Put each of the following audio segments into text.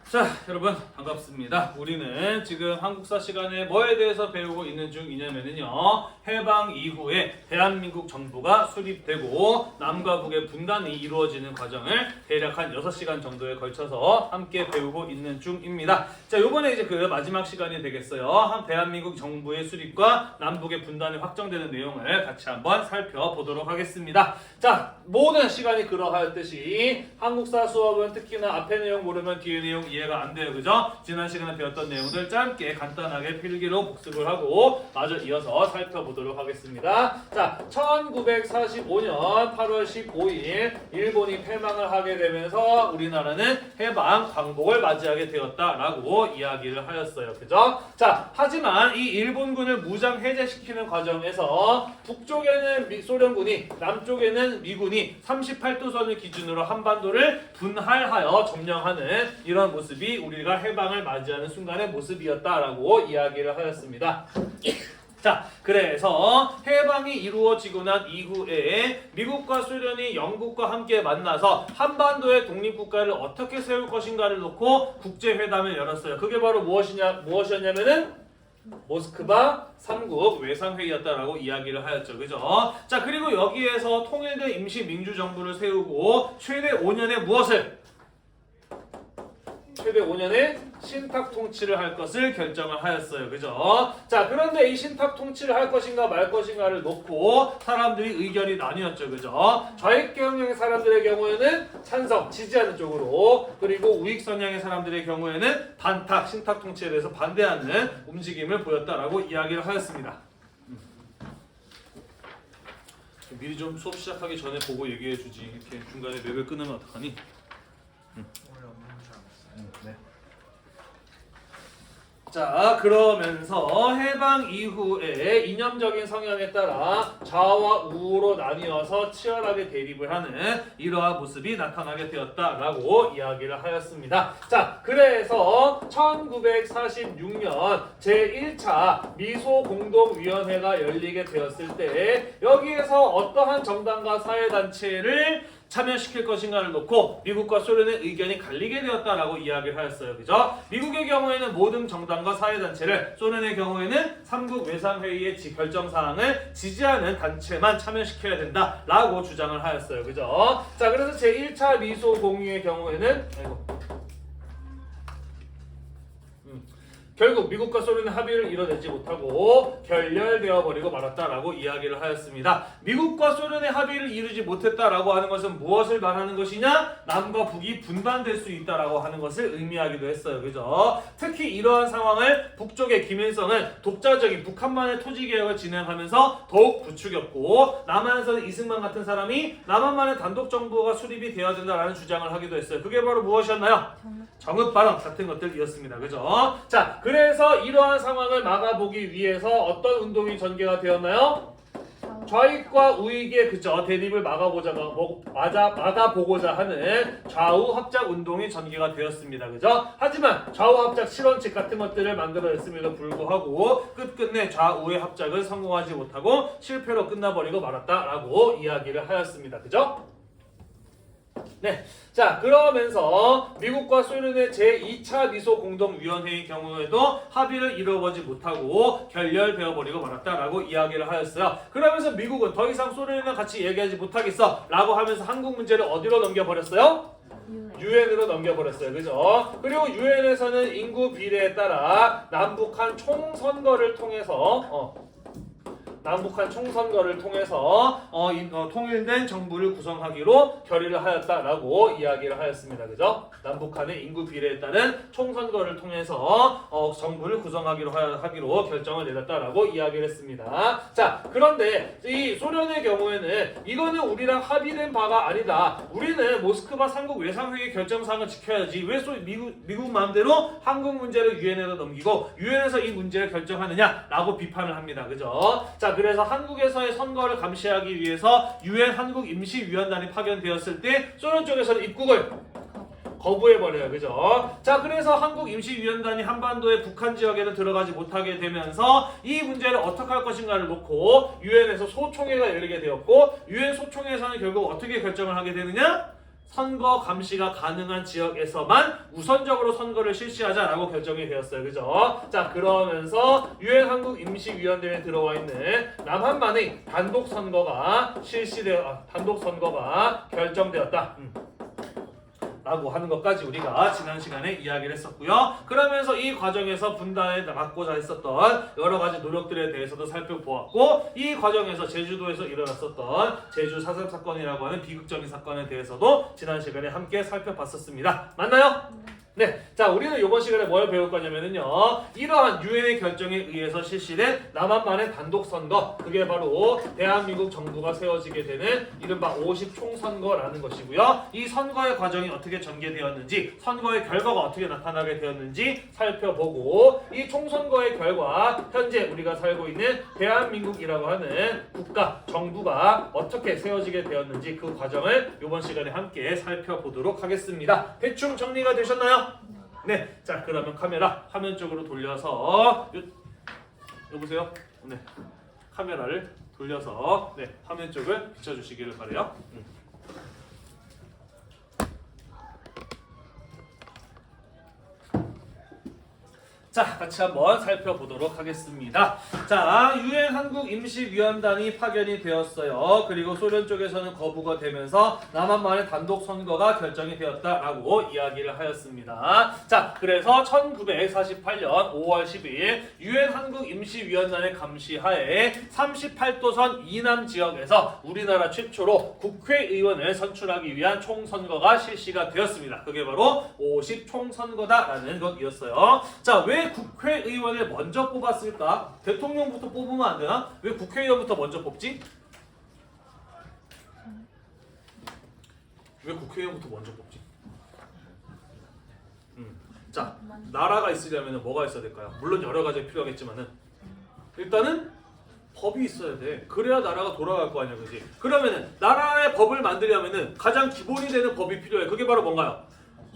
자, 여러분 반갑습니다. 우리는 지금 한국사 시간에 뭐에 대해서 배우고 있는 중이냐면요, 해방 이후에 대한민국 정부가 수립되고 남과 북의 분단이 이루어지는 과정을 대략 한 6시간 정도에 걸쳐서 함께 배우고 있는 중입니다. 자, 요번에 이제 그 마지막 시간이 되겠어요. 대한민국 정부의 수립과 남북의 분단이 확정되는 내용을 같이 한번 살펴보도록 하겠습니다. 자, 모든 시간이 그러하였듯이 한국사 수업은 특히나 앞에 내용 모르면 뒤에 내용 이해가 안 돼요. 그죠? 지난 시간에 배웠던 내용들 짧게 간단하게 필기로 복습을 하고 마저 이어서 살펴보도록 하겠습니다. 자, 1945년 8월 15일 일본이 패망을 하게 되면서 우리나라는 해방 광복을 맞이하게 되었다라고 이야기를 하였어요. 그죠? 자, 하지만 이 일본군을 무장 해제시키는 과정에서 북쪽에는 소련군이, 남쪽에는 미군이 38도선을 기준으로 한반도를 분할하여 점령하는 이런 모습이 우리가 해방을 맞이하는 순간의 모습이었다라고 이야기를 하였습니다. 자, 그래서 해방이 이루어지고 난 이후에 미국과 소련이 영국과 함께 만나서 한반도의 독립국가를 어떻게 세울 것인가를 놓고 국제회담을 열었어요. 그게 바로 무엇이었냐면은 모스크바 3국 외상회의였다라고 이야기를 하였죠. 그죠? 자, 그리고 여기에서 통일된 임시민주정부를 세우고 최대 5년의 무엇을? 최대 5년의 신탁 통치를 할 것을 결정을 하였어요. 그죠? 자, 그런데 이 신탁 통치를 할 것인가 말 것인가를 놓고 사람들이 의견이 나뉘었죠. 그죠? 좌익 경향의 사람들의 경우에는 찬성, 지지하는 쪽으로, 그리고 우익 성향의 사람들의 경우에는 반탁, 신탁 통치에 대해서 반대하는 움직임을 보였다라고 이야기를 하였습니다. 미리 좀 수업 시작하기 전에 보고 얘기해 주지. 이렇게 중간에 맥을 끊으면 어떡하니? 네. 자, 그러면서 해방 이후에 이념적인 성향에 따라 좌와 우로 나뉘어서 치열하게 대립을 하는 이러한 모습이 나타나게 되었다라고 이야기를 하였습니다. 자, 그래서 1946년 제1차 미소공동위원회가 열리게 되었을 때 여기에서 어떠한 정당과 사회단체를 참여시킬 것인가를 놓고 미국과 소련의 의견이 갈리게 되었다라고 이야기를 하였어요. 그죠? 미국의 경우에는 모든 정당과 사회단체를, 소련의 경우에는 3국 외상회의의 결정사항을 지지하는 단체만 참여시켜야 된다라고 주장을 하였어요. 그죠? 자, 그래서 제1차 미소공유의 경우에는 결국 미국과 소련은 합의를 이뤄내지 못하고 결렬되어 버리고 말았다라고 이야기를 하였습니다. 미국과 소련의 합의를 이루지 못했다라고 하는 것은 무엇을 말하는 것이냐? 남과 북이 분단될 수 있다라고 하는 것을 의미하기도 했어요. 그죠? 특히 이러한 상황을 북쪽의 김일성은 독자적인 북한만의 토지개혁을 진행하면서 더욱 부추겼고, 남한에서는 이승만 같은 사람이 남한만의 단독정부가 수립이 되어야 된다라는 주장을 하기도 했어요. 그게 바로 무엇이었나요? 정읍발언 같은 것들이었습니다. 그죠? 자, 그래서 이러한 상황을 막아보기 위해서 어떤 운동이 전개가 되었나요? 좌익과 우익의 대립을 막아보고자 하는 좌우 합작 운동이 전개가 되었습니다. 그죠? 하지만 좌우 합작 실원칙 같은 것들을 만들어냈음에도 불구하고 끝끝내 좌우의 합작은 성공하지 못하고 실패로 끝나버리고 말았다라고 이야기를 하였습니다. 그죠? 네. 자, 그러면서 미국과 소련의 제2차 미소공동위원회의 경우에도 합의를 이루어보지 못하고 결렬되어 버리고 말았다라고 이야기를 하였어요. 그러면서 미국은 더 이상 소련이랑 같이 얘기하지 못하겠어 라고 하면서 한국 문제를 어디로 넘겨버렸어요? 유엔으로 넘겨버렸어요. 그죠? 그리고 유엔에서는 인구 비례에 따라 남북한 총선거를 통해서 통일된 정부를 구성하기로 결의를 하였다라고 이야기를 하였습니다. 그죠? 남북한의 인구 비례에 따른 총선거를 통해서 정부를 구성하기로 결정을 내렸다라고 이야기를 했습니다. 자, 그런데 이 소련의 경우에는 이거는 우리랑 합의된 바가 아니다. 우리는 모스크바 3국 외상회의 결정사항을 지켜야지. 왜 미국 마음대로 한국 문제를 유엔으로 넘기고 유엔에서 이 문제를 결정하느냐라고 비판을 합니다. 그죠? 자, 그래서 한국에서의 선거를 감시하기 위해서 유엔 한국 임시위원단이 파견되었을 때 소련 쪽에서는 입국을 거부해버려요. 그죠? 자, 그래서 한국 임시위원단이 한반도의 북한 지역에는 들어가지 못하게 되면서 이 문제를 어떻게 할 것인가를 놓고 유엔에서 소총회가 열리게 되었고, 유엔 소총회에서는 결국 어떻게 결정을 하게 되느냐? 선거 감시가 가능한 지역에서만 우선적으로 선거를 실시하자라고 결정이 되었어요. 그죠? 자, 그러면서 유엔 한국 임시위원회에 들어와 있는 남한만의 단독 선거가 단독 선거가 결정되었다. 라고 하는 것까지 우리가 지난 시간에 이야기를 했었고요. 그러면서 이 과정에서 분단에 막고자 했었던 여러 가지 노력들에 대해서도 살펴보았고, 이 과정에서 제주도에서 일어났었던 제주 4.3 사건이라고 하는 비극적인 사건에 대해서도 지난 시간에 함께 살펴봤었습니다. 맞나요? 네, 자, 우리는 이번 시간에 뭘 배울 거냐면요, 이러한 유엔의 결정에 의해서 실시된 남한만의 단독 선거, 그게 바로 대한민국 정부가 세워지게 되는 이른바 50총선거라는 것이고요. 이 선거의 과정이 어떻게 전개되었는지, 선거의 결과가 어떻게 나타나게 되었는지 살펴보고, 이 총선거의 결과, 현재 우리가 살고 있는 대한민국이라고 하는 국가, 정부가 어떻게 세워지게 되었는지 그 과정을 이번 시간에 함께 살펴보도록 하겠습니다. 대충 정리가 되셨나요? 네, 자, 그러면 카메라 화면 쪽으로 돌려서 여보세요? 네, 카메라를 돌려서 화면 쪽을 비춰주시기를 바래요. 자, 같이 한번 살펴보도록 하겠습니다. 자, 유엔 한국 임시위원단이 파견이 되었어요. 그리고 소련 쪽에서는 거부가 되면서 남한만의 단독 선거가 결정이 되었다라고 이야기를 하였습니다. 자, 그래서 1948년 5월 12일 유엔 한국 임시위원단의 감시하에 38도선 이남 지역에서 우리나라 최초로 국회의원을 선출하기 위한 총선거가 실시가 되었습니다. 그게 바로 50총선거다라는 것이었어요. 자, 왜 국회의원을 먼저 뽑았을까? 대통령부터 뽑으면 안 되나? 왜 국회의원부터 먼저 뽑지? 왜 국회의원부터 먼저 뽑지? 자, 나라가 있으려면 뭐가 있어야 될까요? 물론 여러 가지가 필요하겠지만은 일단은 법이 있어야 돼. 그래야 나라가 돌아갈 거 아니야, 그지? 그러면은 나라의 법을 만들려면은 가장 기본이 되는 법이 필요해. 그게 바로 뭔가요?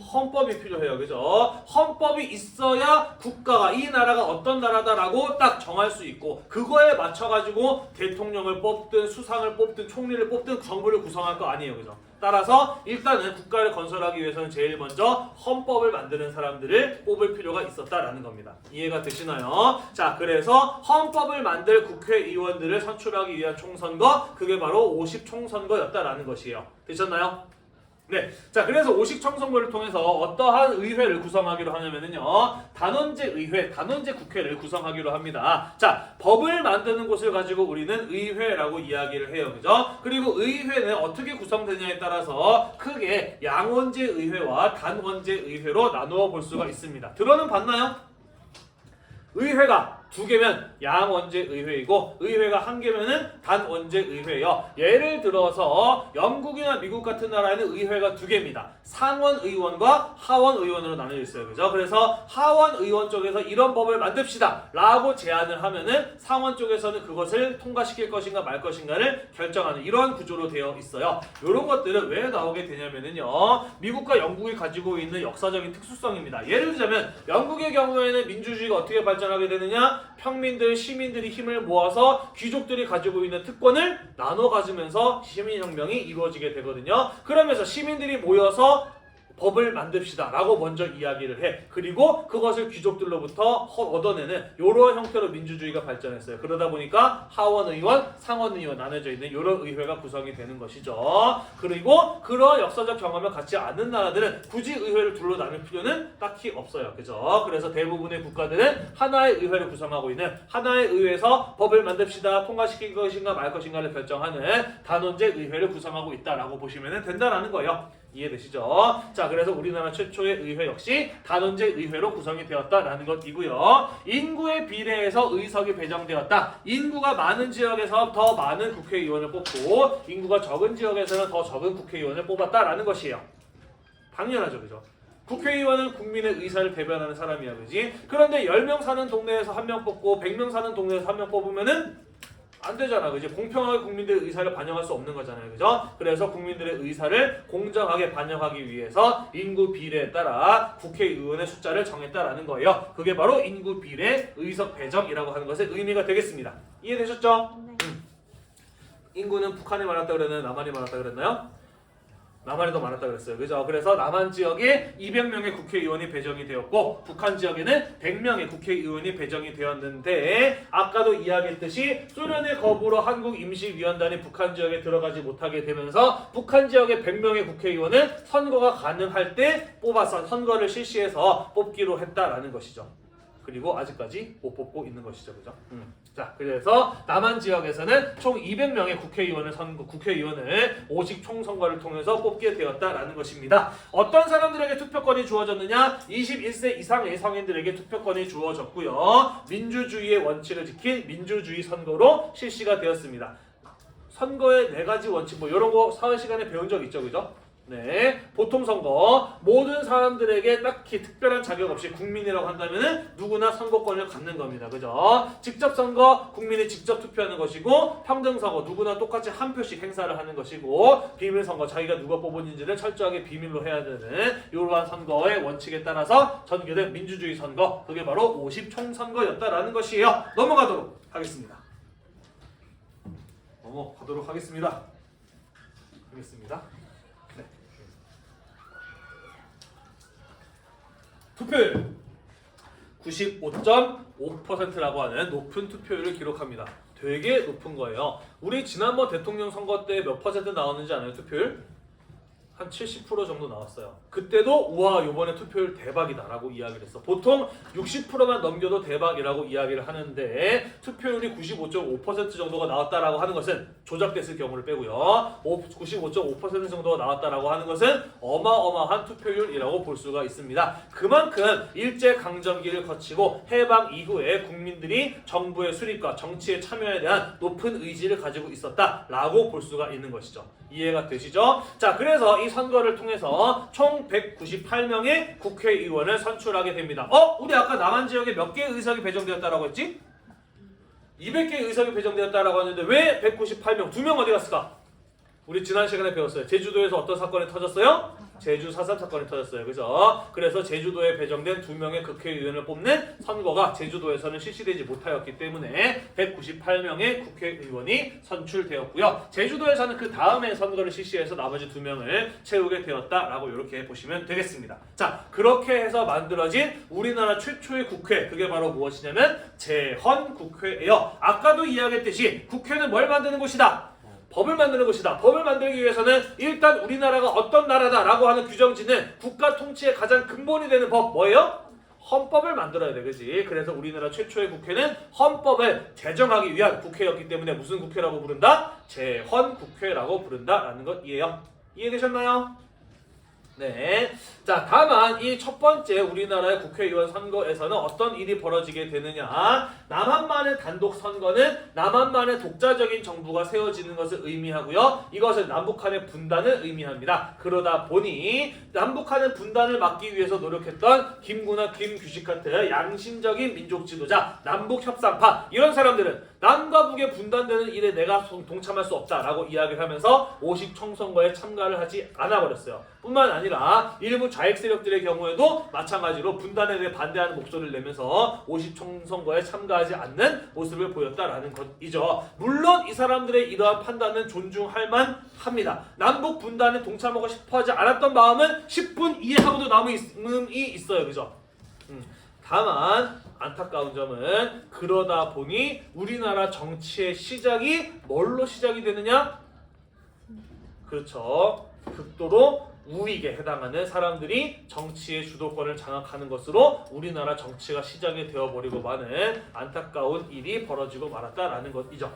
헌법이 필요해요. 그죠? 헌법이 있어야 국가가 이 나라가 어떤 나라다라고 딱 정할 수 있고, 그거에 맞춰가지고 대통령을 뽑든 수상을 뽑든 총리를 뽑든 정부를 구성할 거 아니에요. 그죠? 따라서 일단은 국가를 건설하기 위해서는 제일 먼저 헌법을 만드는 사람들을 뽑을 필요가 있었다라는 겁니다. 이해가 되시나요? 자, 그래서 헌법을 만들 국회의원들을 선출하기 위한 총선거, 그게 바로 50총선거였다라는 것이에요. 되셨나요? 네, 자, 그래서 50총선거를 통해서 어떠한 의회를 구성하기로 하냐면요, 단원제 의회, 단원제 국회를 구성하기로 합니다. 자, 법을 만드는 곳을 가지고 우리는 의회라고 이야기를 해요. 그죠? 그리고 의회는 어떻게 구성되냐에 따라서 크게 양원제 의회와 단원제 의회로 나누어 볼 수가 있습니다. 들어는 봤나요? 의회가 2개면 양원제 의회이고 의회가 1개면은 단원제 의회예요. 예를 들어서 영국이나 미국 같은 나라에는 의회가 2개입니다. 상원 의원과 하원 의원으로 나눠져 있어요. 그죠? 그래서 하원 의원 쪽에서 이런 법을 만듭시다 라고 제안을 하면은 상원 쪽에서는 그것을 통과시킬 것인가 말 것인가를 결정하는 이러한 구조로 되어 있어요. 이런 것들은 왜 나오게 되냐면은요, 미국과 영국이 가지고 있는 역사적인 특수성입니다. 예를 들자면 영국의 경우에는 민주주의가 어떻게 발전하게 되느냐, 평민들, 시민들이 힘을 모아서 귀족들이 가지고 있는 특권을 나눠 가지면서 시민혁명이 이루어지게 되거든요. 그러면서 시민들이 모여서 법을 만듭시다 라고 먼저 이야기를 해. 그리고 그것을 귀족들로부터 얻어내는 이런 형태로 민주주의가 발전했어요. 그러다 보니까 하원의원, 상원의원 나눠져 있는 이런 의회가 구성이 되는 것이죠. 그리고 그런 역사적 경험을 갖지 않는 나라들은 굳이 의회를 둘로 나눌 필요는 딱히 없어요. 그죠? 그래서 대부분의 국가들은 하나의 의회를 구성하고 있는, 하나의 의회에서 법을 만듭시다, 통과시킬 것인가 말 것인가를 결정하는 단원제 의회를 구성하고 있다라고 보시면 된다라는 거예요. 이해되시죠? 자, 그래서 우리나라 최초의 의회 역시 단원제 의회로 구성이 되었다라는 것이고요. 인구에 비례해서 의석이 배정되었다. 인구가 많은 지역에서 더 많은 국회의원을 뽑고 인구가 적은 지역에서는 더 적은 국회의원을 뽑았다라는 것이에요. 당연하죠, 그죠? 국회의원은 국민의 의사를 대변하는 사람이야, 그지? 그런데 10명 사는 동네에서 1명 뽑고 100명 사는 동네에서 1명 뽑으면은 안 되잖아, 그지? 공평하게 국민들의 의사를 반영할 수 없는 거잖아요, 그죠? 그래서 국민들의 의사를 공정하게 반영하기 위해서 인구 비례에 따라 국회의원의 숫자를 정했다라는 거예요. 그게 바로 인구 비례 의석 배정이라고 하는 것의 의미가 되겠습니다. 이해되셨죠? 네. 인구는 북한이 많았다 그랬나요? 남한이 많았다 그랬나요? 남한이 더 많았다 그랬어요. 그죠? 그래서 남한 지역에 200명의 국회의원이 배정이 되었고 북한 지역에는 100명의 국회의원이 배정이 되었는데 아까도 이야기했듯이 소련의 거부로 한국임시위원단이 북한 지역에 들어가지 못하게 되면서 북한 지역의 100명의 국회의원은 선거가 가능할 때 뽑아서 선거를 실시해서 뽑기로 했다라는 것이죠. 그리고 아직까지 못 뽑고 있는 것이죠. 그죠? 자, 그래서 남한 지역에서는 총 200명의 국회의원을 오직 총선거를 통해서 뽑게 되었다라는 것입니다. 어떤 사람들에게 투표권이 주어졌느냐? 21세 이상의 성인들에게 투표권이 주어졌고요. 민주주의의 원칙을 지킨 민주주의 선거로 실시가 되었습니다. 선거의 4가지 원칙 이런 거 사회 시간에 배운 적 있죠. 그죠? 네, 보통 선거 모든 사람들에게 딱히 특별한 자격 없이 국민이라고 한다면은 누구나 선거권을 갖는 겁니다. 그죠? 직접 선거 국민이 직접 투표하는 것이고 평등 선거 누구나 똑같이 한 표씩 행사를 하는 것이고 비밀 선거 자기가 누가 뽑은지를 철저하게 비밀로 해야 되는 이러한 선거의 원칙에 따라서 전개된 민주주의 선거 그게 바로 50총선거였다라는 것이에요. 넘어가도록 하겠습니다. 투표율 95.5%라고 하는 높은 투표율을 기록합니다. 되게 높은 거예요. 우리 지난번 대통령 선거 때 몇 퍼센트 나왔는지 아나요? 투표율? 한 70% 정도 나왔어요. 그때도 우와 요번에 투표율 대박이다 라고 이야기를 했어. 보통 60%만 넘겨도 대박이라고 이야기를 하는데 투표율이 95.5% 정도가 나왔다라고 하는 것은 조작됐을 경우를 빼고요. 95.5% 정도가 나왔다라고 하는 것은 어마어마한 투표율이라고 볼 수가 있습니다. 그만큼 일제강점기를 거치고 해방 이후에 국민들이 정부의 수립과 정치에 참여에 대한 높은 의지를 가지고 있었다라고 볼 수가 있는 것이죠. 이해가 되시죠? 자, 그래서 이 선거를 통해서 총 198명의 국회의원을 선출하게 됩니다. 우리 아까 남한 지역에 몇 개의 의석이 배정되었다라고 했지? 200개의 의석이 배정되었다라고 하는데 왜 198명? 2명 어디 갔을까? 우리 지난 시간에 배웠어요. 제주도에서 어떤 사건이 터졌어요? 제주 4.3 사건이 터졌어요. 그래서 제주도에 배정된 2명의 국회의원을 뽑는 선거가 제주도에서는 실시되지 못하였기 때문에 198명의 국회의원이 선출되었고요. 제주도에서는 그 다음에 선거를 실시해서 나머지 2명을 채우게 되었다라고 이렇게 보시면 되겠습니다. 자, 그렇게 해서 만들어진 우리나라 최초의 국회, 그게 바로 무엇이냐면 제헌국회예요. 아까도 이야기했듯이 국회는 뭘 만드는 곳이다? 법을 만드는 것이다. 법을 만들기 위해서는 일단 우리나라가 어떤 나라다라고 하는 규정짓는 국가 통치의 가장 근본이 되는 법 뭐예요? 헌법을 만들어야 돼. 그지? 그래서 우리나라 최초의 국회는 헌법을 제정하기 위한 국회였기 때문에 무슨 국회라고 부른다? 제헌국회라고 부른다라는 것이에요. 이해되셨나요? 네. 자, 다만 이 첫 번째 우리나라의 국회의원 선거에서는 어떤 일이 벌어지게 되느냐? 남한만의 단독 선거는 남한만의 독자적인 정부가 세워지는 것을 의미하고요. 이것은 남북한의 분단을 의미합니다. 그러다 보니 남북한의 분단을 막기 위해서 노력했던 김구나 김규식 같은 양심적인 민족 지도자, 남북 협상파 이런 사람들은 남과 북의 분단되는 일에 내가 동참할 수 없다라고 이야기를 하면서 50 총선거에 참가를 하지 않아 버렸어요. 뿐만 아니라 일부 좌익 세력들의 경우에도 마찬가지로 분단에 대해 반대하는 목소리를 내면서 50 총선거에 참가하지 않는 모습을 보였다라는 것이죠. 물론 이 사람들의 이러한 판단은 존중할 만합니다. 남북 분단에 동참하고 싶어하지 않았던 마음은 10분 이해하고도 남음이 있어요. 그죠? 다만 안타까운 점은 그러다 보니 우리나라 정치의 시작이 뭘로 시작이 되느냐? 그렇죠. 극도로 우익에 해당하는 사람들이 정치의 주도권을 장악하는 것으로 우리나라 정치가 시작이 되어버리고 마는 안타까운 일이 벌어지고 말았다라는 것이죠.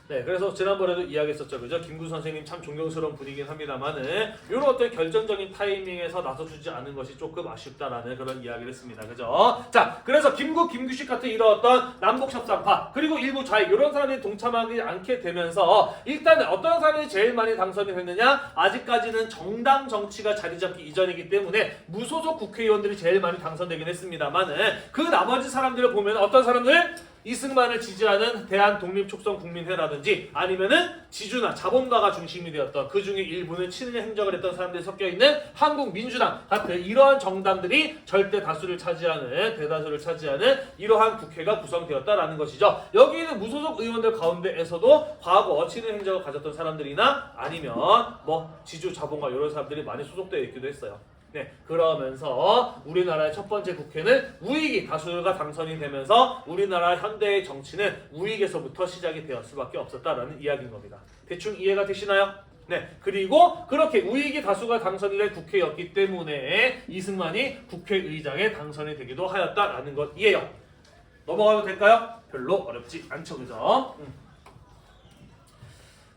네, 그래서 지난번에도 이야기했었죠. 그죠? 김구 선생님 참 존경스러운 분이긴 합니다만은 이런 어떤 결정적인 타이밍에서 나서주지 않은 것이 조금 아쉽다라는 그런 이야기를 했습니다. 그죠? 자, 그래서 김규식 같은 이런 어떤 남북협상파 그리고 일부 좌익 이런 사람들이 동참하지 않게 되면서 일단 어떤 사람이 제일 많이 당선이 됐느냐? 아직까지는 정당 정치가 자리 잡기 이전이기 때문에 무소속 국회의원들이 제일 많이 당선되긴 했습니다만은 그 나머지 사람들을 보면 어떤 사람들? 이승만을 지지하는 대한독립촉성국민회라든지 아니면은 지주나 자본가가 중심이 되었던 그 중에 일부는 친일 행적을 했던 사람들이 섞여 있는 한국민주당 같은 이러한 정당들이 절대 다수를 차지하는 대다수를 차지하는 이러한 국회가 구성되었다라는 것이죠. 여기는 무소속 의원들 가운데에서도 과거 친일 행적을 가졌던 사람들이나 아니면 뭐 지주 자본가 이런 사람들이 많이 소속되어 있기도 했어요. 네, 그러면서 우리나라의 첫 번째 국회는 우익이 다수가 당선이 되면서 우리나라 현대의 정치는 우익에서부터 시작이 되었을 수밖에 없었다라는 이야기인 겁니다. 대충 이해가 되시나요? 네, 그리고 그렇게 우익이 다수가 당선이 된 국회였기 때문에 이승만이 국회의장에 당선이 되기도 하였다라는 것이에요. 넘어가도 될까요? 별로 어렵지 않죠, 그죠?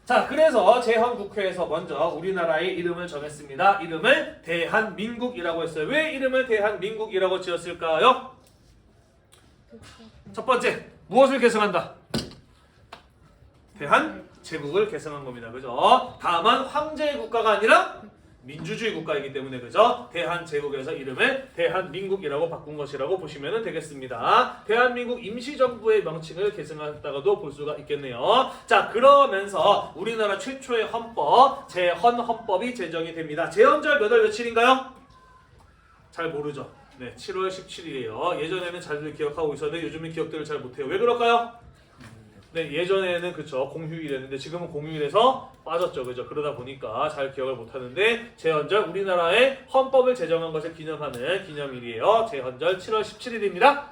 자, 그래서 제 헌국회에서 먼저 우리나라의 이름을 정했습니다. 이름을 대한민국이라고 했어요. 왜 이름을 대한민국이라고 지었을까요? 첫 번째, 무엇을 계승한다? 대한제국을 계승한 겁니다. 그죠? 다만 황제의 국가가 아니라 민주주의 국가이기 때문에 그죠? 대한제국에서 이름을 대한민국이라고 바꾼 것이라고 보시면 되겠습니다. 대한민국 임시정부의 명칭을 계승했다고도 볼 수가 있겠네요. 자, 그러면서 우리나라 최초의 헌법, 제헌헌법이 제정이 됩니다. 제헌절 몇 월 며칠인가요? 잘 모르죠? 네, 7월 17일이에요. 예전에는 잘 기억하고 있었는데 요즘은 기억들을 잘 못해요. 왜 그럴까요? 네, 예전에는 그쵸 공휴일이었는데 지금은 공휴일에서 빠졌죠, 그죠? 그러다 보니까 잘 기억을 못하는데 제헌절 우리나라의 헌법을 제정한 것을 기념하는 기념일이에요. 제헌절 7월 17일입니다.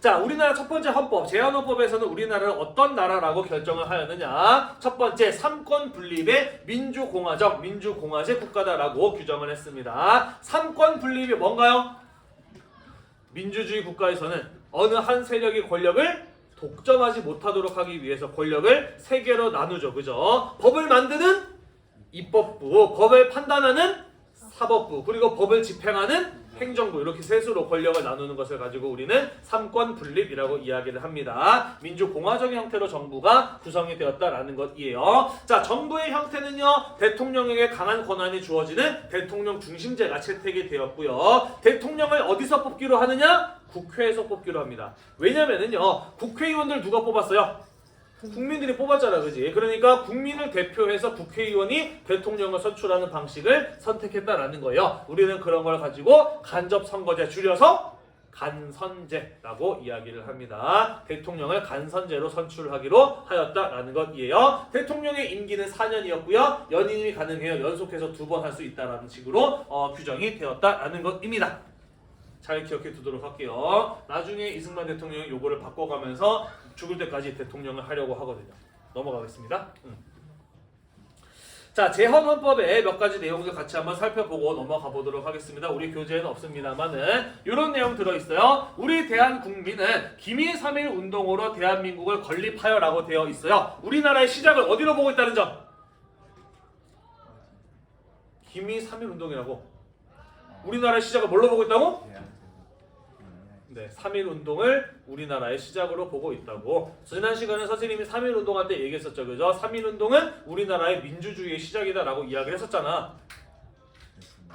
자, 우리나라 첫 번째 헌법, 제헌헌법에서는 우리나라를 어떤 나라라고 결정을 하였느냐? 첫 번째, 삼권 분립의 민주공화적, 민주공화제 국가다라고 규정을 했습니다. 삼권 분립이 뭔가요? 민주주의 국가에서는 어느 한 세력의 권력을 독점하지 못하도록 하기 위해서 권력을 세 개로 나누죠. 그죠? 법을 만드는 입법부, 법을 판단하는 사법부, 그리고 법을 집행하는 행정부, 이렇게 셋으로 권력을 나누는 것을 가지고 우리는 삼권 분립이라고 이야기를 합니다. 민주공화적인 형태로 정부가 구성이 되었다라는 것이에요. 자, 정부의 형태는요, 대통령에게 강한 권한이 주어지는 대통령 중심제가 채택이 되었고요. 대통령을 어디서 뽑기로 하느냐? 국회에서 뽑기로 합니다. 왜냐면은요, 국회의원들 누가 뽑았어요? 국민들이 뽑았잖아, 그지? 그러니까 국민을 대표해서 국회의원이 대통령을 선출하는 방식을 선택했다라는 거예요. 우리는 그런 걸 가지고 간접선거제, 줄여서 간선제라고 이야기를 합니다. 대통령을 간선제로 선출하기로 하였다라는 것이에요. 대통령의 임기는 4년이었고요. 연임이 가능해요. 연속해서 2번 할 수 있다라는 식으로 규정이 되었다라는 것입니다. 잘 기억해 두도록 할게요. 나중에 이승만 대통령이 요거를 바꿔가면서 죽을 때까지 대통령을 하려고 하거든요. 넘어가겠습니다. 자, 제헌헌법의 몇 가지 내용들 같이 한번 살펴보고 넘어가 보도록 하겠습니다. 우리 교재에는 없습니다만은 이런 내용 들어있어요. 우리 대한국민은 기미 3.1 운동으로 대한민국을 건립하여라고 되어 있어요. 우리나라의 시작을 어디로 보고 있다는 점? 기미 3.1 운동이라고. 우리나라의 시작을 뭘로 보고 있다고? 네, 3.1 운동을 우리나라의 시작으로 보고 있다고. 지난 시간에 선생님이 3.1 운동할 때 얘기했었죠, 그죠? 3.1 운동은 우리나라의 민주주의의 시작이다라고 이야기를 했었잖아.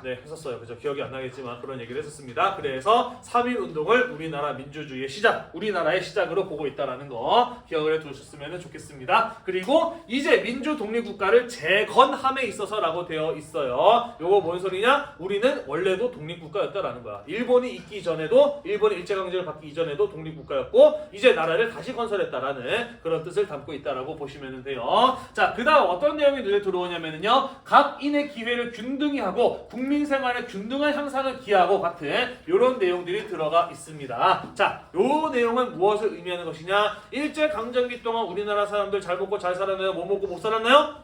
네, 했었어요. 그죠? 기억이 안 나겠지만 그런 얘기를 했었습니다. 그래서 3.1 운동을 우리나라 민주주의의 시작, 우리나라의 시작으로 보고 있다라는 거 기억을 해두셨으면 좋겠습니다. 그리고 이제 민주 독립국가를 재건함에 있어서라고 되어 있어요. 요거 뭔 소리냐? 우리는 원래도 독립국가였다라는 거야. 일본이 있기 전에도, 일본이 일제강점기를 받기 이전에도 독립국가였고 이제 나라를 다시 건설했다라는 그런 뜻을 담고 있다라고 보시면 돼요. 자, 그 다음 어떤 내용이 눈에 들어오냐면요, 각 인의 기회를 균등히 하고 국민 생활의 균등한 향상을 기하고 같은 이런 내용들이 들어가 있습니다. 자, 요 내용은 무엇을 의미하는 것이냐? 일제강점기 동안 우리나라 사람들 잘 먹고 잘 살았나요? 뭐 먹고 못 살았나요?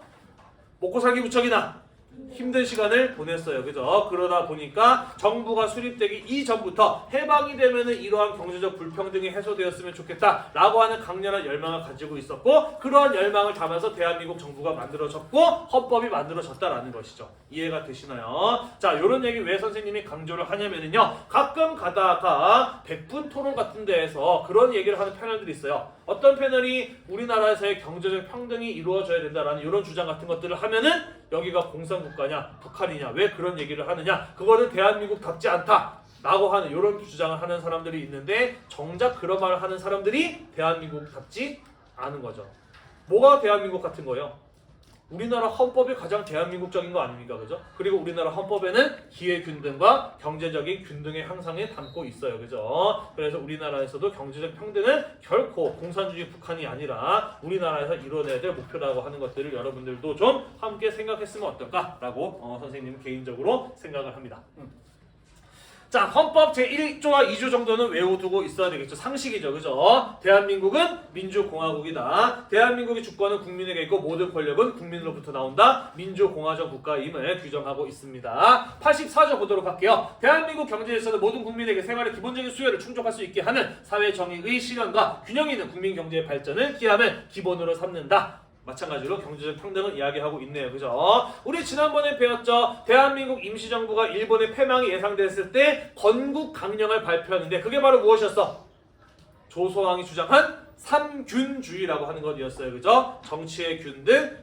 먹고 살기 무척이나 힘든 시간을 보냈어요. 그죠? 그러다 보니까 정부가 수립되기 이전부터 해방이 되면은 이러한 경제적 불평등이 해소되었으면 좋겠다라고 하는 강렬한 열망을 가지고 있었고, 그러한 열망을 담아서 대한민국 정부가 만들어졌고 헌법이 만들어졌다라는 것이죠. 이해가 되시나요? 자, 이런 얘기 왜 선생님이 강조를 하냐면은요, 가끔 가다가 백분 토론 같은 데에서 그런 얘기를 하는 패널들이 있어요. 어떤 패널이 우리나라에서의 경제적 평등이 이루어져야 된다라는 이런 주장 같은 것들을 하면은 여기가 공산국가냐 북한이냐 왜 그런 얘기를 하느냐, 그거는 대한민국답지 않다 라고 하는 이런 주장을 하는 사람들이 있는데 정작 그런 말을 하는 사람들이 대한민국답지 않은 거죠. 뭐가 대한민국 같은 거예요? 우리나라 헌법이 가장 대한민국적인 거 아닙니까? 그죠? 그리고 우리나라 헌법에는 기회균등과 경제적인 균등의 향상에 담고 있어요. 그죠? 그래서 우리나라에서도 경제적 평등은 결코 공산주의 북한이 아니라 우리나라에서 이뤄내야 될 목표라고 하는 것들을 여러분들도 좀 함께 생각했으면 어떨까라고 선생님은 개인적으로 생각을 합니다. 자, 헌법 제1조와 2조 정도는 외워두고 있어야 되겠죠. 상식이죠. 그죠? 대한민국은 민주공화국이다. 대한민국의 주권은 국민에게 있고 모든 권력은 국민으로부터 나온다. 민주공화적 국가임을 규정하고 있습니다. 84조 보도록 할게요. 대한민국 경제에서는 모든 국민에게 생활의 기본적인 수요를 충족할 수 있게 하는 사회 정의의 실현과 균형 있는 국민 경제의 발전을 기함을 기본으로 삼는다. 마찬가지로 경제적 평등을 이야기하고 있네요. 그죠? 우리 지난번에 배웠죠. 대한민국 임시정부가 일본의 패망이 예상됐을 때 건국 강령을 발표하는데 그게 바로 무엇이었어? 조소왕이 주장한 삼균주의라고 하는 것이었어요. 그죠? 정치의 균등,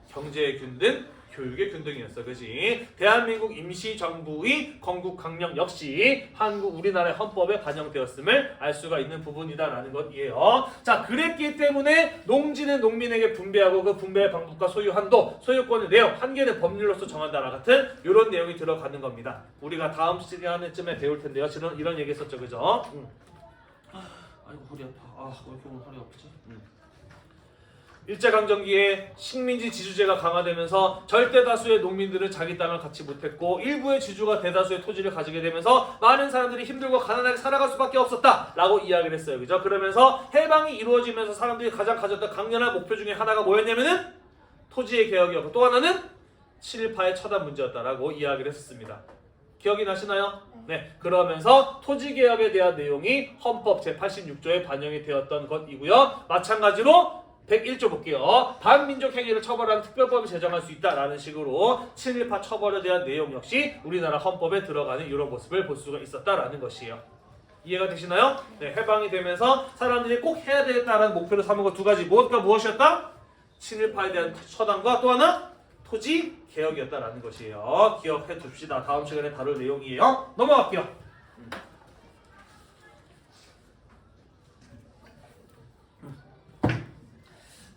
경제의 균등, 교육의 균등이었어. 그지? 대한민국 임시정부의 건국 강령 역시 우리나라의 헌법에 반영되었음을 알 수가 있는 부분이다라는 것이에요. 자, 그랬기 때문에 농지는 농민에게 분배하고 그 분배의 방법과 소유 한도, 소유권의 내용, 한계는 법률로서 정한다라 같은 이런 내용이 들어가는 겁니다. 우리가 다음 시간쯤에 배울 텐데요. 지금 이런 얘기 했었죠. 그죠? 아이고 허리 아파. 왜 이렇게 오늘 허리 아프지? 일제강점기에 식민지 지주제가 강화되면서 절대 다수의 농민들은 자기 땅을 갖지 못했고 일부의 지주가 대다수의 토지를 가지게 되면서 많은 사람들이 힘들고 가난하게 살아갈 수밖에 없었다라고 이야기를 했어요. 그죠? 그러면서 해방이 이루어지면서 사람들이 가장 가졌던 강렬한 목표 중에 하나가 뭐였냐면은 토지의 개혁이었고 또 하나는 친일파의 처단 문제였다라고 이야기를 했었습니다. 기억이 나시나요? 네. 그러면서 토지개혁에 대한 내용이 헌법 제86조에 반영이 되었던 것이고요. 마찬가지로 101조 볼게요. 반민족 행위를 처벌하는 특별법을 제정할 수 있다라는 식으로 친일파 처벌에 대한 내용 역시 우리나라 헌법에 들어가는 이런 모습을 볼 수가 있었다라는 것이에요. 이해가 되시나요? 네, 해방이 되면서 사람들이 꼭 해야 되겠다라는 목표를 삼은 것 두 가지. 무엇이었다? 친일파에 대한 처단과 또 하나 토지 개혁이었다라는 것이에요. 기억해 둡시다. 다음 시간에 다룰 내용이에요. 넘어갈게요.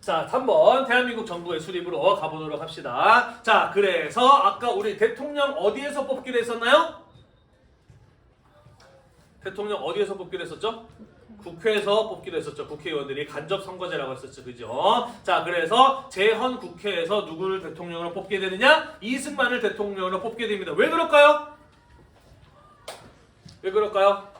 자, 3번 대한민국 정부의 수립으로 가보도록 합시다. 자, 그래서 아까 우리 대통령 어디에서 뽑기로 했었나요? 대통령 어디에서 뽑기로 했었죠? 국회에서 뽑기로 했었죠. 국회의원들이 간접 선거제라고 했었죠. 그죠? 자, 그래서 재헌 국회에서 누구를 대통령으로 뽑게 되느냐? 이승만을 대통령으로 뽑게 됩니다. 왜 그럴까요? 왜 그럴까요?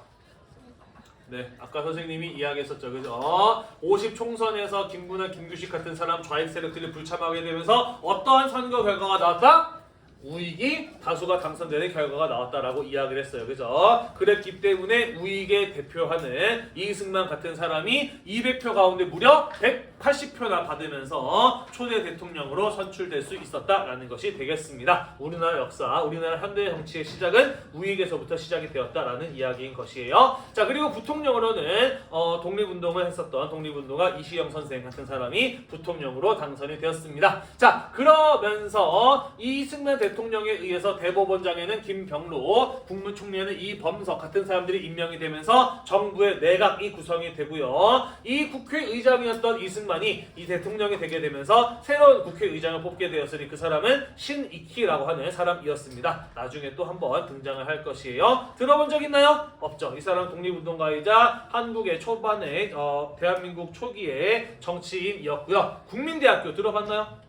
네, 아까 선생님이 이야기했었죠. 그죠? 50 총선에서 김구나, 김규식 같은 사람 좌익 세력들이 불참하게 되면서 어떠한 선거 결과가 나왔다? 우익이 다수가 당선되는 결과가 나왔다라고 이야기를 했어요. 그죠? 그랬기 때문에 우익에 대표하는 이승만 같은 사람이 200표 가운데 무려 180표나 받으면서 초대 대통령으로 선출될 수 있었다라는 것이 되겠습니다. 우리나라 역사, 우리나라 현대 정치의 시작은 우익에서부터 시작이 되었다라는 이야기인 것이에요. 자, 그리고 부통령으로는 독립운동을 했었던 독립운동가 이시영 선생 같은 사람이 부통령으로 당선이 되었습니다. 자, 그러면서 이승만 대통령에 의해서 대법원장에는 김병로, 국무총리에는 이범석 같은 사람들이 임명이 되면서 정부의 내각이 구성이 되고요. 이 국회의장이었던 이승만이 이 대통령이 되게 되면서 새로운 국회의장을 뽑게 되었으니 그 사람은 신익희라고 하는 사람이었습니다. 나중에 또 한번 등장을 할 것이에요. 들어본 적 있나요? 없죠. 이 사람 독립운동가이자 한국의 초반에 대한민국 초기의 정치인이었고요. 국민대학교 들어봤나요?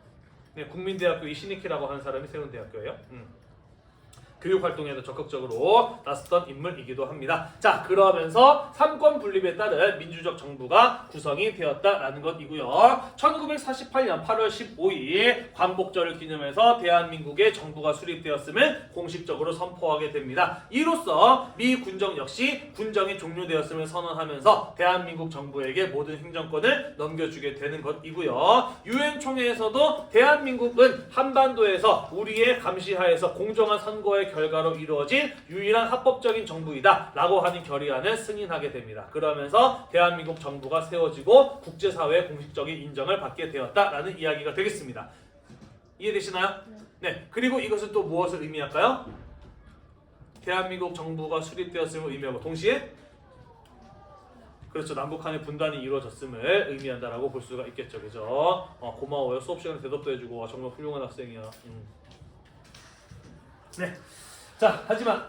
네, 국민대학교 이 신익희라고 하는 사람이 세운 대학교예요. 교육활동에도 적극적으로 나섰던 인물이기도 합니다. 자, 그러면서 삼권 분립에 따른 민주적 정부가 구성이 되었다라는 것이고요. 1948년 8월 15일 광복절을 기념해서 대한민국의 정부가 수립되었음을 공식적으로 선포하게 됩니다. 이로써 미 군정 역시 군정이 종료되었음을 선언하면서 대한민국 정부에게 모든 행정권을 넘겨주게 되는 것이고요. 유엔 총회에서도 대한민국은 한반도에서 우리의 감시하에서 공정한 선거의 결과로 이루어진 유일한 합법적인 정부이다 라고 하는 결의안을 승인하게 됩니다. 그러면서 대한민국 정부가 세워지고 국제사회의 공식적인 인정을 받게 되었다라는 이야기가 되겠습니다. 이해되시나요? 네. 그리고 이것은 또 무엇을 의미할까요? 대한민국 정부가 수립되었음을 의미하고 동시에 그렇죠. 남북한의 분단이 이루어졌음을 의미한다라고 볼 수가 있겠죠. 그죠? 고마워요. 수업 시간에 대답도 해주고 정말 훌륭한 학생이야. 네. 자, 하지만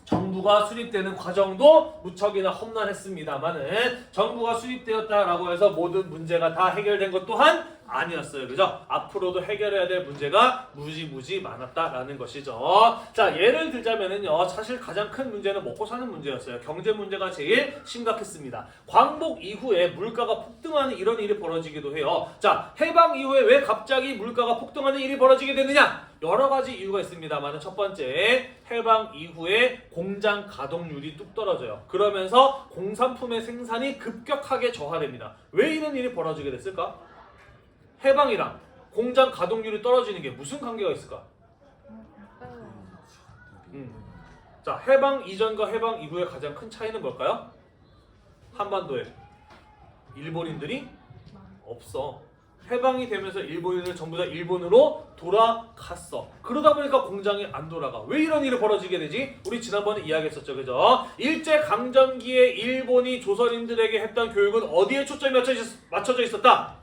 정부가 수립되는 과정도 무척이나 험난했습니다만은 정부가 수립되었다라고 해서 모든 문제가 다 해결된 것 또한 아니었어요. 그죠? 앞으로도 해결해야 될 문제가 무지무지 많았다라는 것이죠. 자, 예를 들자면은요. 사실 가장 큰 문제는 먹고 사는 문제였어요. 경제 문제가 제일 심각했습니다. 광복 이후에 물가가 폭등하는 이런 일이 벌어지기도 해요. 자, 해방 이후에 왜 갑자기 물가가 폭등하는 일이 벌어지게 됐느냐? 여러 가지 이유가 있습니다만 첫 번째, 해방 이후에 공장 가동률이 뚝 떨어져요. 그러면서 공산품의 생산이 급격하게 저하됩니다. 왜 이런 일이 벌어지게 됐을까? 해방이랑 공장 가동률이 떨어지는 게 무슨 관계가 있을까? 자, 해방 이전과 해방 이후의 가장 큰 차이는 뭘까요? 한반도에 일본인들이 없어. 해방이 되면서 일본인들 전부 다 일본으로 돌아갔어. 그러다 보니까 공장이 안 돌아가. 왜 이런 일이 벌어지게 되지? 우리 지난번에 이야기했었죠. 그죠? 일제강점기에 일본이 조선인들에게 했던 교육은 어디에 초점이 맞춰져 있었다?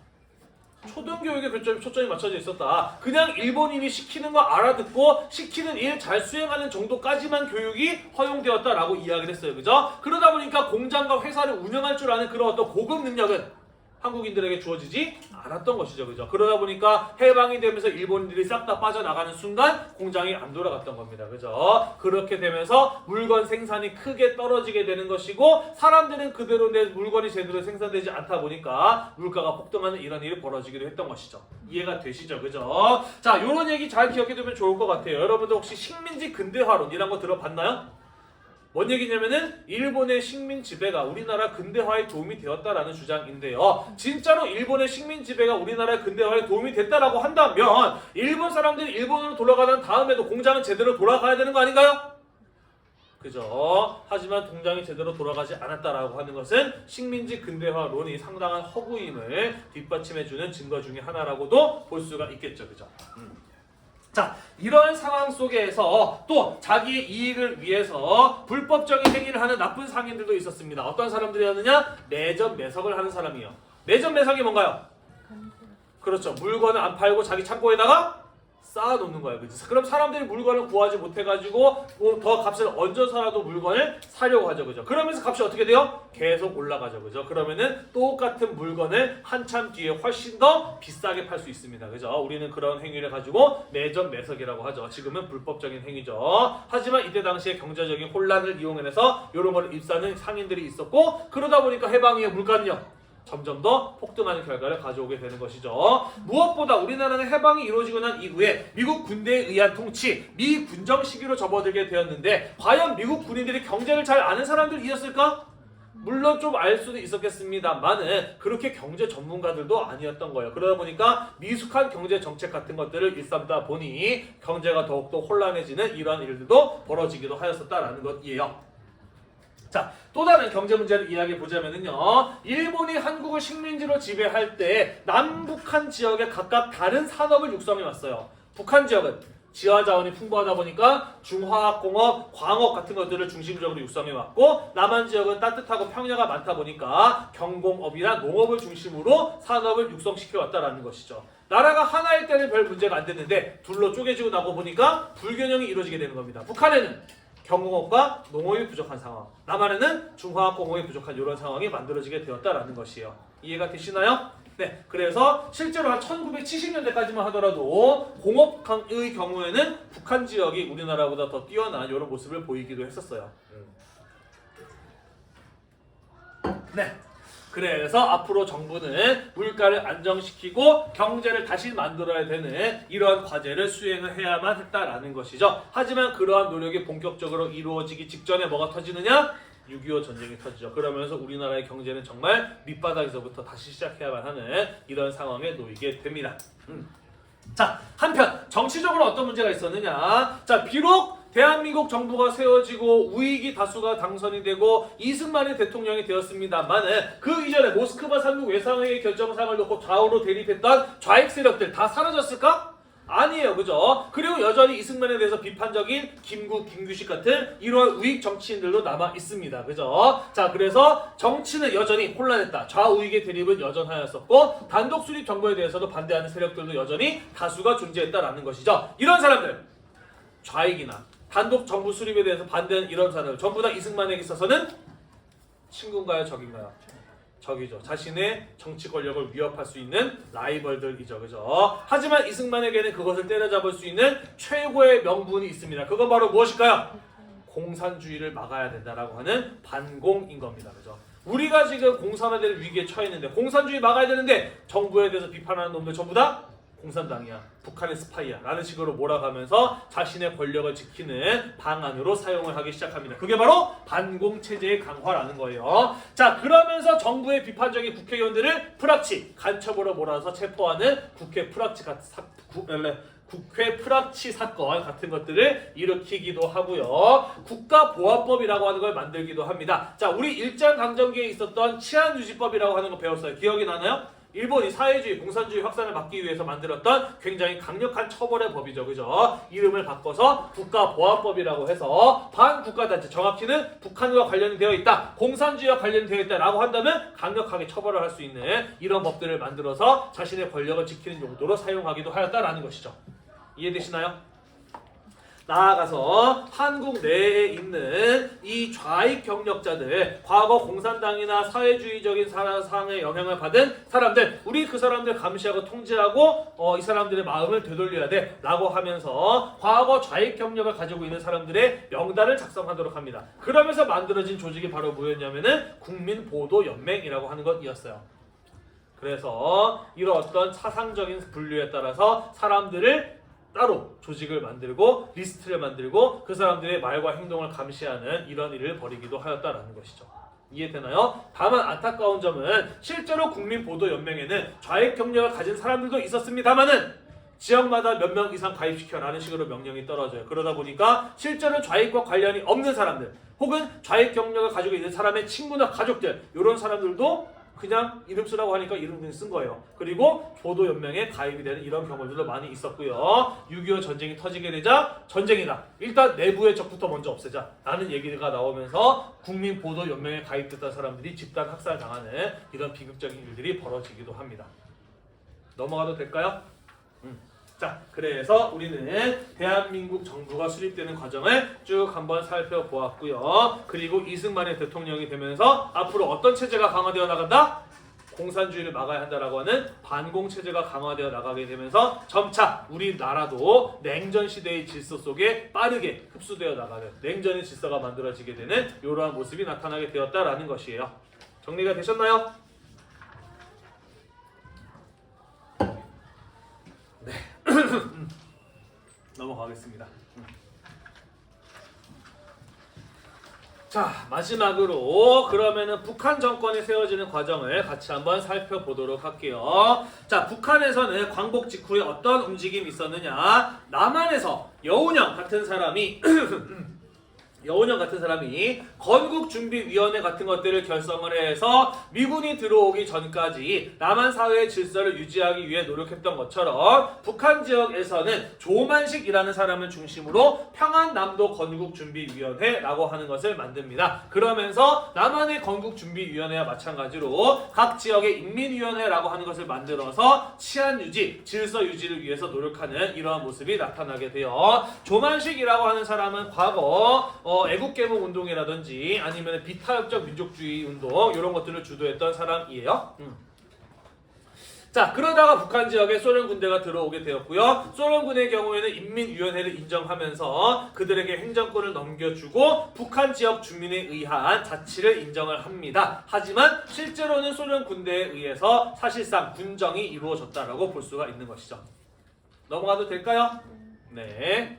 초등교육에 초점이 맞춰져 있었다. 그냥 일본인이 시키는 거 알아듣고 시키는 일 잘 수행하는 정도까지만 교육이 허용되었다라고 이야기를 했어요. 그죠? 그러다 보니까 공장과 회사를 운영할 줄 아는 그런 어떤 고급 능력은 한국인들에게 주어지지 않았던 것이죠. 그죠? 그러다 보니까 해방이 되면서 일본인들이 싹 다 빠져나가는 순간 공장이 안 돌아갔던 겁니다. 그죠? 그렇게 되면서 물건 생산이 크게 떨어지게 되는 것이고 사람들은 그대로 내 물건이 제대로 생산되지 않다 보니까 물가가 폭등하는 이런 일이 벌어지기도 했던 것이죠. 이해가 되시죠? 그죠? 자, 이런 얘기 잘 기억해두면 좋을 것 같아요. 여러분들 혹시 식민지 근대화론이란 거 들어봤나요? 뭔 얘기냐면은 일본의 식민 지배가 우리나라 근대화에 도움이 되었다라는 주장인데요. 진짜로 일본의 식민 지배가 우리나라 근대화에 도움이 됐다라고 한다면 일본 사람들이 일본으로 돌아가는 다음에도 공장은 제대로 돌아가야 되는 거 아닌가요? 그죠? 하지만 공장이 제대로 돌아가지 않았다라고 하는 것은 식민지 근대화론이 상당한 허구임을 뒷받침해주는 증거 중에 하나라고도 볼 수가 있겠죠. 그죠? 자, 이런 상황 속에서 또 자기의 이익을 위해서 불법적인 행위를 하는 나쁜 상인들도 있었습니다. 어떤 사람들이었느냐? 매점 매석을 하는 사람이요. 매점 매석이 뭔가요? 그렇죠. 물건을 안 팔고 자기 창고에다가 쌓아놓는 거예요. 그치? 그럼 사람들이 물건을 구하지 못해가지고 더 값을 얹어서라도 물건을 사려고 하죠. 그죠? 그러면서 값이 어떻게 돼요? 계속 올라가죠. 그죠? 그러면은 똑같은 물건을 한참 뒤에 훨씬 더 비싸게 팔 수 있습니다. 그죠? 우리는 그런 행위를 가지고 매점 매석이라고 하죠. 지금은 불법적인 행위죠. 하지만 이때 당시에 경제적인 혼란을 이용해서 이런 걸 입사하는 상인들이 있었고 그러다 보니까 해방 이후에 물가는요. 점점 더 폭등하는 결과를 가져오게 되는 것이죠. 무엇보다 우리나라는 해방이 이루어지고 난 이후에 미국 군대에 의한 통치, 미군정 시기로 접어들게 되었는데 과연 미국 군인들이 경제를 잘 아는 사람들이었을까? 물론 좀 알 수도 있었겠습니다만은 그렇게 경제 전문가들도 아니었던 거예요. 그러다 보니까 미숙한 경제 정책 같은 것들을 일삼다 보니 경제가 더욱더 혼란해지는 이러한 일들도 벌어지기도 하였었다라는 것이에요. 자, 또 다른 경제 문제를 이야기해 보자면은요. 일본이 한국을 식민지로 지배할 때 남북한 지역에 각각 다른 산업을 육성해 왔어요. 북한 지역은 지하 자원이 풍부하다 보니까 중화학공업, 광업 같은 것들을 중심적으로 육성해 왔고 남한 지역은 따뜻하고 평야가 많다 보니까 경공업이나 농업을 중심으로 산업을 육성시켜 왔다라는 것이죠. 나라가 하나일 때는 별 문제가 안 됐는데 둘로 쪼개지고 나고 보니까 불균형이 이루어지게 되는 겁니다. 북한에는 경공업과 농업이 부족한 상황, 남한에는 중화학공업이 부족한 이런 상황이 만들어지게 되었다라는 것이에요. 이해가 되시나요? 네, 그래서 실제로 한 1970년대까지만 하더라도 공업의 경우에는 북한 지역이 우리나라보다 더 뛰어난 이런 모습을 보이기도 했었어요. 네. 그래서 앞으로 정부는 물가를 안정시키고 경제를 다시 만들어야 되는 이러한 과제를 수행을 해야만 했다라는 것이죠. 하지만 그러한 노력이 본격적으로 이루어지기 직전에 뭐가 터지느냐? 6.25 전쟁이 터지죠. 그러면서 우리나라의 경제는 정말 밑바닥에서부터 다시 시작해야만 하는 이런 상황에 놓이게 됩니다. 자, 한편 정치적으로 어떤 문제가 있었느냐? 자, 비록 대한민국 정부가 세워지고 우익이 다수가 당선이 되고 이승만이 대통령이 되었습니다만은 그 이전에 모스크바 3국 외상회의 결정사항을 놓고 좌우로 대립했던 좌익 세력들 다 사라졌을까? 아니에요. 그죠? 그리고 여전히 이승만에 대해서 비판적인 김구, 김규식 같은 이러한 우익 정치인들도 남아 있습니다. 그죠? 자, 그래서 정치는 여전히 혼란했다. 좌우익의 대립은 여전하였었고 단독 수립 정부에 대해서도 반대하는 세력들도 여전히 다수가 존재했다라는 것이죠. 이런 사람들, 좌익이나 단독 정부 수립에 대해서 반대하는 이런 사람들 전부 다 이승만에게 있어서는 친구인가요? 적인가요? 적이죠. 자신의 정치 권력을 위협할 수 있는 라이벌들이죠. 그죠? 하지만 이승만에게는 그것을 때려잡을 수 있는 최고의 명분이 있습니다. 그건 바로 무엇일까요? 공산주의를 막아야 된다라고 하는 반공인 겁니다. 그죠? 우리가 지금 공산화될 위기에 처해 있는데 공산주의 막아야 되는데 정부에 대해서 비판하는 놈들 전부 다 공산당이야, 북한의 스파이야 라는 식으로 몰아가면서 자신의 권력을 지키는 방안으로 사용을 하기 시작합니다. 그게 바로 반공체제의 강화라는 거예요. 자, 그러면서 정부의 비판적인 국회의원들을 프락치, 간첩으로 몰아서 체포하는 국회 프락치 사건 같은 것들을 일으키기도 하고요. 국가보안법이라고 하는 걸 만들기도 합니다. 자, 우리 일제강점기에 있었던 치안유지법이라고 하는 거 배웠어요. 기억이 나나요? 일본이 사회주의, 공산주의 확산을 막기 위해서 만들었던 굉장히 강력한 처벌의 법이죠. 그죠? 이름을 바꿔서 국가보안법이라고 해서 반국가단체, 정확히는 북한과 관련되어 있다, 공산주의와 관련되어 있다라고 한다면 강력하게 처벌을 할 수 있는 이런 법들을 만들어서 자신의 권력을 지키는 용도로 사용하기도 하였다라는 것이죠. 이해되시나요? 나아가서 한국 내에 있는 이 좌익 경력자들, 과거 공산당이나 사회주의적인 사상에 영향을 받은 사람들, 우리 그 사람들 감시하고 통제하고 이 사람들의 마음을 되돌려야 돼 라고 하면서 과거 좌익 경력을 가지고 있는 사람들의 명단을 작성하도록 합니다. 그러면서 만들어진 조직이 바로 뭐였냐면은 국민보도연맹이라고 하는 것이었어요. 그래서 이런 어떤 사상적인 분류에 따라서 사람들을 따로 조직을 만들고 리스트를 만들고 그 사람들의 말과 행동을 감시하는 이런 일을 벌이기도 하였다라는 것이죠. 이해되나요? 다만 안타까운 점은 실제로 국민보도연맹에는 좌익 경력을 가진 사람들도 있었습니다만은 지역마다 몇 명 이상 가입시켜라는 식으로 명령이 떨어져요. 그러다 보니까 실제로 좌익과 관련이 없는 사람들 혹은 좌익 경력을 가지고 있는 사람의 친구나 가족들, 이런 사람들도 그냥 이름 쓰라고 하니까 이름 쓴 거예요. 그리고 보도연맹에 가입이 되는 이런 경우들도 많이 있었고요. 6.25 전쟁이 터지게 되자 전쟁이다, 일단 내부의 적부터 먼저 없애자 라는 얘기가 나오면서 국민보도연맹에 가입됐던 사람들이 집단 학살당하는 이런 비극적인 일들이 벌어지기도 합니다. 넘어가도 될까요? 자, 그래서 우리는 대한민국 정부가 수립되는 과정을 쭉 한번 살펴보았고요. 그리고 이승만이 대통령이 되면서 앞으로 어떤 체제가 강화되어 나간다? 공산주의를 막아야 한다라고 하는 반공체제가 강화되어 나가게 되면서 점차 우리나라도 냉전 시대의 질서 속에 빠르게 흡수되어 나가는 냉전의 질서가 만들어지게 되는 이러한 모습이 나타나게 되었다라는 것이에요. 정리가 되셨나요? 네. 넘어가겠습니다. 자, 마지막으로 그러면은 북한 정권이 세워지는 과정을 같이 한번 살펴보도록 할게요. 자, 북한에서는 광복 직후에 어떤 움직임이 있었느냐? 남한에서 여운형 같은 사람이 건국준비위원회 같은 것들을 결성을 해서 미군이 들어오기 전까지 남한 사회의 질서를 유지하기 위해 노력했던 것처럼 북한 지역에서는 조만식이라는 사람을 중심으로 평안남도 건국준비위원회라고 하는 것을 만듭니다. 그러면서 남한의 건국준비위원회와 마찬가지로 각 지역의 인민위원회라고 하는 것을 만들어서 치안유지, 질서 유지를 위해서 노력하는 이러한 모습이 나타나게 돼요. 조만식이라고 하는 사람은 과거 애국개몽 운동이라든지 아니면 비타협적 민족주의 운동 이런 것들을 주도했던 사람이에요. 자, 그러다가 북한 지역에 소련 군대가 들어오게 되었고요. 소련군의 경우에는 인민위원회를 인정하면서 그들에게 행정권을 넘겨주고 북한 지역 주민에 의한 자치를 인정을 합니다. 하지만 실제로는 소련 군대에 의해서 사실상 군정이 이루어졌다라고 볼 수가 있는 것이죠. 넘어가도 될까요? 네.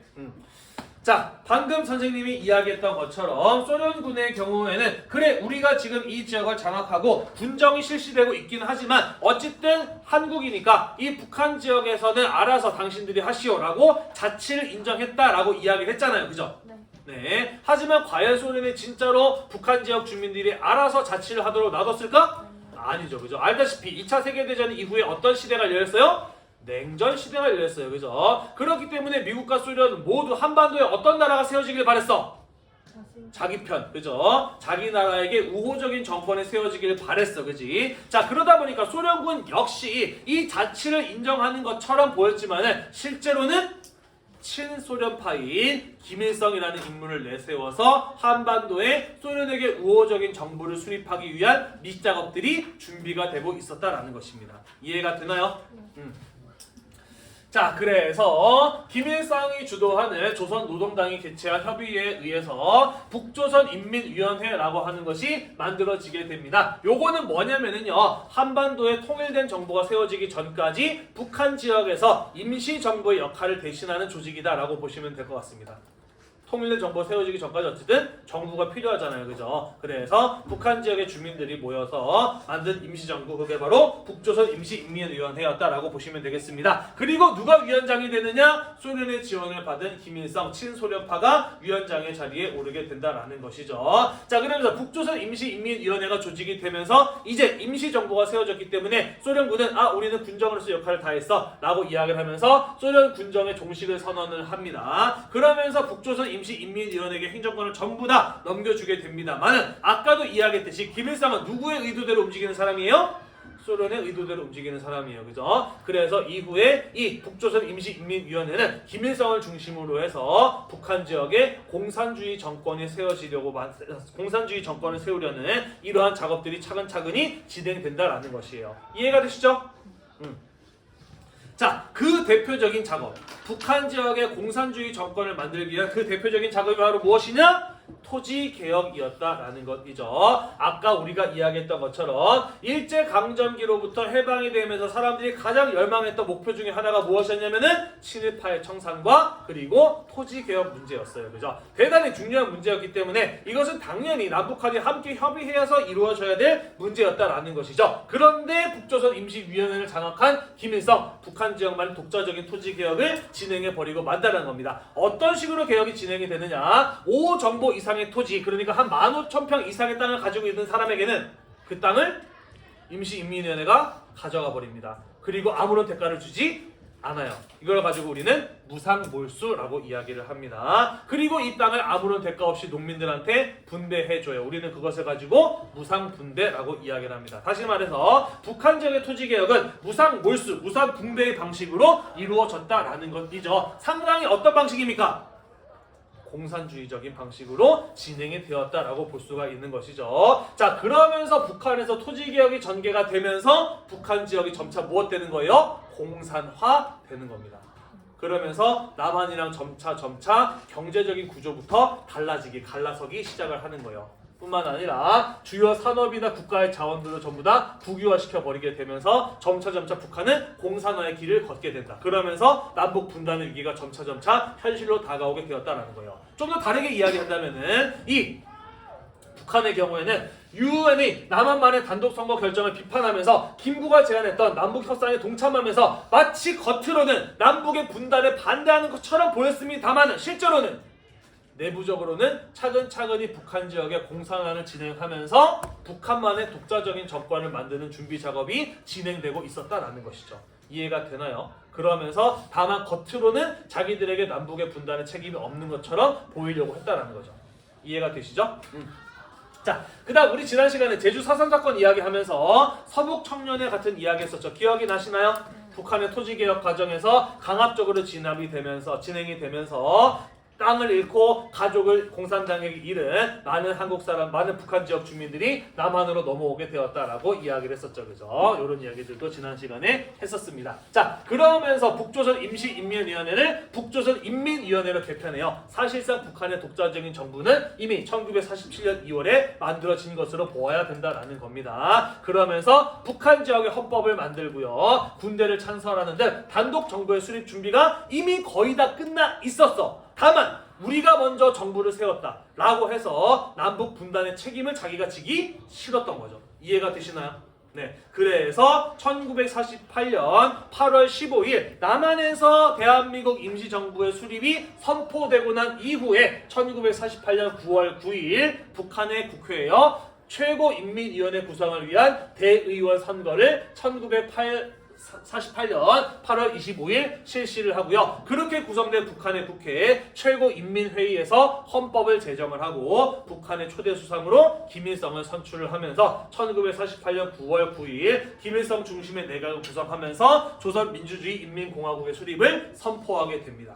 자, 방금 선생님이 이야기했던 것처럼 소련군의 경우에는 그래, 우리가 지금 이 지역을 장악하고 군정이 실시되고 있긴 하지만 어쨌든 한국이니까 이 북한 지역에서는 알아서 당신들이 하시오라고 자치를 인정했다라고 이야기를 했잖아요. 그죠? 네. 하지만 과연 소련이 진짜로 북한 지역 주민들이 알아서 자치를 하도록 놔뒀을까? 아니죠. 그죠? 알다시피 2차 세계대전 이후에 어떤 시대가 열렸어요? 냉전 시대가 열렸어요. 그죠? 그렇기 때문에 미국과 소련 모두 한반도에 어떤 나라가 세워지길 바랬어? 자기 편, 그죠? 자기 나라에게 우호적인 정권이 세워지길 바랬어, 그지? 자, 그러다 보니까 소련군 역시 이 자치를 인정하는 것처럼 보였지만은 실제로는 친소련파인 김일성이라는 인물을 내세워서 한반도에 소련에게 우호적인 정부를 수립하기 위한 밑작업들이 준비가 되고 있었다라는 것입니다. 이해가 되나요? 자, 그래서 김일성이 주도하는 조선노동당이 개최한 협의회에 의해서 북조선인민위원회라고 하는 것이 만들어지게 됩니다. 요거는 뭐냐면은요, 한반도에 통일된 정부가 세워지기 전까지 북한 지역에서 임시정부의 역할을 대신하는 조직이다라고 보시면 될 것 같습니다. 통일된 정부가 세워지기 전까지 어쨌든 정부가 필요하잖아요. 그죠? 그래서 북한 지역의 주민들이 모여서 만든 임시정부, 그게 바로 북조선 임시인민위원회였다라고 보시면 되겠습니다. 그리고 누가 위원장이 되느냐? 소련의 지원을 받은 김일성 친소련파가 위원장의 자리에 오르게 된다라는 것이죠. 자, 그러면서 북조선 임시인민위원회가 조직이 되면서 이제 임시정부가 세워졌기 때문에 소련군은 우리는 군정으로서 역할을 다했어 라고 이야기를 하면서 소련 군정의 종식을 선언을 합니다. 그러면서 북조선 임시인민위원회에게 행정권을 전부 다 넘겨주게 됩니다만 아까도 이야기했듯이 김일성은 누구의 의도대로 움직이는 사람이에요? 소련의 의도대로 움직이는 사람이에요. 그죠? 그래서 이후에 이 북조선 임시인민위원회는 김일성을 중심으로 해서 북한 지역에 공산주의 정권이 공산주의 정권을 세우려는 이러한 작업들이 차근차근히 진행된다라는 것이에요. 이해가 되시죠? 자, 그 대표적인 작업, 북한 지역의 공산주의 정권을 만들기 위한 그 대표적인 작업이 바로 무엇이냐? 토지개혁이었다라는 것이죠. 아까 우리가 이야기했던 것처럼 일제강점기로부터 해방이 되면서 사람들이 가장 열망했던 목표 중에 하나가 무엇이었냐면은 친일파의 청산과 그리고 토지개혁 문제였어요. 그죠? 대단히 중요한 문제였기 때문에 이것은 당연히 남북한이 함께 협의해서 이루어져야 될 문제였다라는 것이죠. 그런데 북조선 임시위원회를 장악한 김일성, 북한 지역만의 독자적인 토지개혁을 진행해버리고 만다는 겁니다. 어떤 식으로 개혁이 진행이 되느냐? 5정보 이상의 토지, 그러니까 한 15,000평 이상의 땅을 가지고 있는 사람에게는 그 땅을 임시인민위원회가 가져가 버립니다. 그리고 아무런 대가를 주지 않아요. 이걸 가지고 우리는 무상몰수라고 이야기를 합니다. 그리고 이 땅을 아무런 대가 없이 농민들한테 분배해줘요. 우리는 그것을 가지고 무상분배라고 이야기를 합니다. 다시 말해서 북한 지역의 토지개혁은 무상몰수, 무상분배의 방식으로 이루어졌다라는 것이죠. 상당히 어떤 방식입니까? 공산주의적인 방식으로 진행이 되었다라고 볼 수가 있는 것이죠. 자, 그러면서 북한에서 토지개혁이 전개가 되면서 북한 지역이 점차 무엇 되는 거예요? 공산화 되는 겁니다. 그러면서 남한이랑 점차 경제적인 구조부터 달라지기, 갈라서기 시작을 하는 거예요. 뿐만 아니라 주요 산업이나 국가의 자원들도 전부 다 국유화시켜 버리게 되면서 점차 북한은 공산화의 길을 걷게 된다. 그러면서 남북 분단의 위기가 점차 현실로 다가오게 되었다는 거예요. 좀 더 다르게 이야기한다면은 이 북한의 경우에는 유엔이 남한만의 단독 선거 결정을 비판하면서 김구가 제안했던 남북 협상에 동참하면서 마치 겉으로는 남북의 분단에 반대하는 것처럼 보였습니다만 실제로는 내부적으로는 차근차근히 북한 지역에 공산화를 진행하면서 북한만의 독자적인 정권을 만드는 준비 작업이 진행되고 있었다라는 것이죠. 이해가 되나요? 그러면서 다만 겉으로는 자기들에게 남북의 분단에 책임이 없는 것처럼 보이려고 했다라는 거죠. 이해가 되시죠? 자, 그 다음 우리 지난 시간에 제주 4.3 사건 이야기하면서 서북 청년회 같은 이야기 했었죠. 기억이 나시나요? 북한의 토지개혁 과정에서 강압적으로 진행이 되면서 땅을 잃고 가족을 공산당에게 잃은 많은 한국 사람, 많은 북한 지역 주민들이 남한으로 넘어오게 되었다라고 이야기를 했었죠. 그죠? 이런 이야기들도 지난 시간에 했었습니다. 자, 그러면서 북조선 임시인민위원회를 북조선 인민위원회로 개편해요. 사실상 북한의 독자적인 정부는 이미 1947년 2월에 만들어진 것으로 보아야 된다라는 겁니다. 그러면서 북한 지역의 헌법을 만들고요. 군대를 창설하는 등 단독 정부의 수립 준비가 이미 거의 다 끝나 있었어. 다만 우리가 먼저 정부를 세웠다 라고 해서 남북 분단의 책임을 자기가 지기 싫었던 거죠. 이해가 되시나요? 네, 그래서 1948년 8월 15일 남한에서 대한민국 임시정부의 수립이 선포되고 난 이후에 1948년 9월 9일 북한의 국회에요 최고인민위원회 구성을 위한 대의원 선거를 1948 1948년 8월 25일 실시를 하고요. 그렇게 구성된 북한의 국회 최고인민회의에서 헌법을 제정을 하고 북한의 초대 수상으로 김일성을 선출을 하면서 1948년 9월 9일 김일성 중심의 내각을 구성하면서 조선민주주의 인민공화국의 수립을 선포하게 됩니다.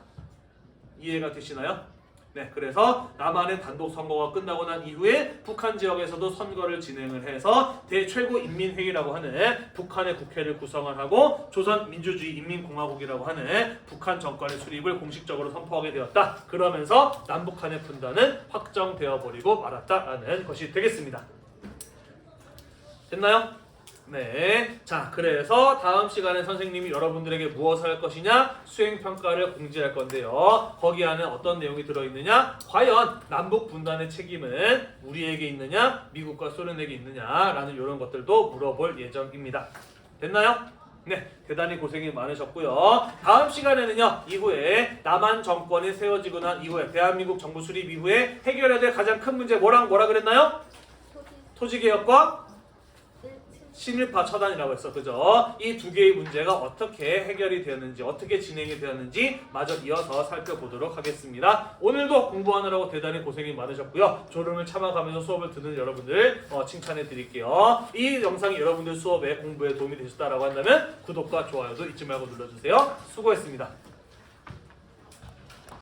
이해가 되시나요? 네, 그래서 남한의 단독 선거가 끝나고 난 이후에 북한 지역에서도 선거를 진행을 해서 대최고인민회의라고 하는 북한의 국회를 구성을 하고 조선민주주의인민공화국이라고 하는 북한 정권의 수립을 공식적으로 선포하게 되었다. 그러면서 남북한의 분단은 확정되어 버리고 말았다라는 것이 되겠습니다. 됐나요? 네. 자, 그래서 다음 시간에 선생님이 여러분들에게 무엇을 할 것이냐? 수행평가를 공지할 건데요. 거기 안에 어떤 내용이 들어있느냐? 과연 남북 분단의 책임은 우리에게 있느냐? 미국과 소련에게 있느냐라는 이런 것들도 물어볼 예정입니다. 됐나요? 네, 대단히 고생이 많으셨고요. 다음 시간에는요, 이후에 남한 정권이 세워지고 난 이후에 대한민국 정부 수립 이후에 해결해야 될 가장 큰 문제 뭐라 그랬나요? 토지개혁과 친일파 처단이라고 했어. 그죠? 이 두 개의 문제가 어떻게 해결이 되었는지, 어떻게 진행이 되었는지 마저 이어서 살펴보도록 하겠습니다. 오늘도 공부하느라고 대단히 고생이 많으셨고요. 졸음을 참아가면서 수업을 듣는 여러분들 칭찬해 드릴게요. 이 영상이 여러분들 수업에 공부에 도움이 되셨다라고 한다면 구독과 좋아요도 잊지 말고 눌러주세요. 수고했습니다.